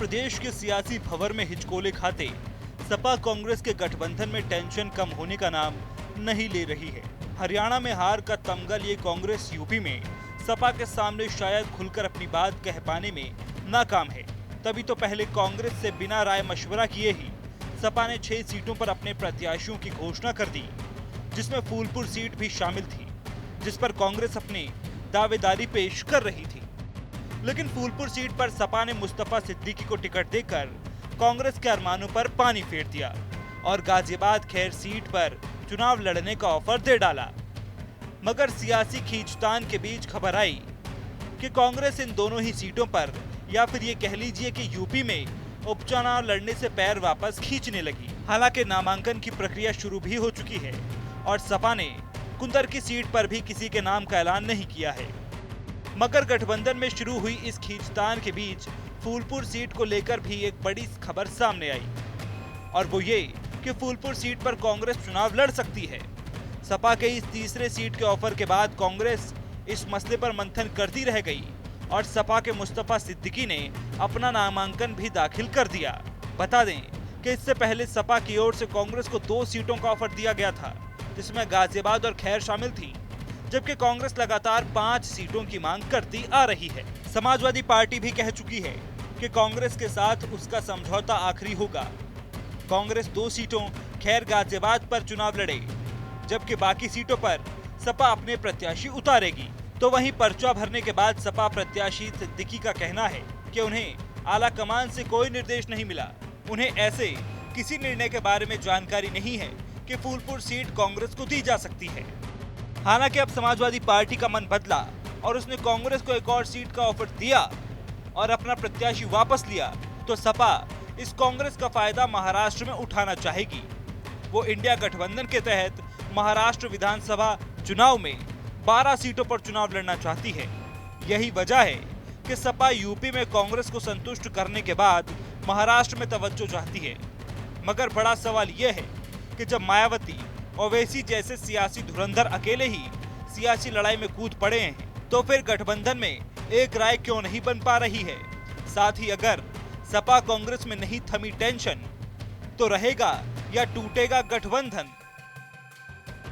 प्रदेश के सियासी भंवर में हिचकोले खाते सपा कांग्रेस के गठबंधन में टेंशन कम होने का नाम नहीं ले रही है। हरियाणा में हार का तमगा लिए कांग्रेस यूपी में सपा के सामने शायद खुलकर अपनी बात कह पाने में नाकाम है। तभी तो पहले कांग्रेस से बिना राय मशवरा किए ही सपा ने 6 सीटों पर अपने प्रत्याशियों की घोषणा कर दी, जिसमें फूलपुर सीट भी शामिल थी, जिस पर कांग्रेस अपनी दावेदारी पेश कर रही थी। लेकिन फूलपुर सीट पर सपा ने मुस्तफा सिद्दीकी को टिकट देकर कांग्रेस के अरमानों पर पानी फेर दिया और गाजियाबाद खैर सीट पर चुनाव लड़ने का ऑफर दे डाला। मगर सियासी खींचतान के बीच खबर आई कि कांग्रेस इन दोनों ही सीटों पर, या फिर ये कह लीजिए कि यूपी में उपचुनाव लड़ने से पैर वापस खींचने लगी। हालांकि नामांकन की प्रक्रिया शुरू भी हो चुकी है और सपा ने कुंदर की सीट पर भी किसी के नाम का ऐलान नहीं किया है। मगर गठबंधन में शुरू हुई इस खींचतान के बीच फूलपुर सीट को लेकर भी एक बड़ी खबर सामने आई और वो ये कि फूलपुर सीट पर कांग्रेस चुनाव लड़ सकती है। सपा के इस तीसरे सीट के ऑफर के बाद कांग्रेस इस मसले पर मंथन करती रह गई और सपा के मुस्तफा सिद्दीकी ने अपना नामांकन भी दाखिल कर दिया। बता दें कि इससे पहले सपा की ओर से कांग्रेस को 2 सीटों का ऑफर दिया गया था, जिसमें गाजियाबाद और खैर शामिल थी, जबकि कांग्रेस लगातार 5 सीटों की मांग करती आ रही है। समाजवादी पार्टी भी कह चुकी है कि कांग्रेस के साथ उसका समझौता आखिरी होगा। कांग्रेस 2 सीटों खैर गाजियाबाद पर चुनाव लड़े, जबकि बाकी सीटों पर सपा अपने प्रत्याशी उतारेगी। तो वहीं पर्चा भरने के बाद सपा प्रत्याशी सिद्दीकी का कहना है कि उन्हें आला कमान से कोई निर्देश नहीं मिला। उन्हें ऐसे किसी निर्णय के बारे में जानकारी नहीं है कि फूलपुर सीट कांग्रेस को दी जा सकती है। हालांकि अब समाजवादी पार्टी का मन बदला और उसने कांग्रेस को एक और सीट का ऑफर दिया और अपना प्रत्याशी वापस लिया, तो सपा इस कांग्रेस का फायदा महाराष्ट्र में उठाना चाहेगी। वो इंडिया गठबंधन के तहत महाराष्ट्र विधानसभा चुनाव में 12 सीटों पर चुनाव लड़ना चाहती है। यही वजह है कि सपा यूपी में कांग्रेस को संतुष्ट करने के बाद महाराष्ट्र में तवज्जो चाहती है। मगर बड़ा सवाल यह है कि जब मायावती, ओवैसी जैसे सियासी धुरंधर अकेले ही सियासी लड़ाई में कूद पड़े हैं, तो फिर गठबंधन में एक राय क्यों नहीं बन पा रही है। साथ ही अगर सपा कांग्रेस में नहीं थमी टेंशन, तो रहेगा या टूटेगा गठबंधन।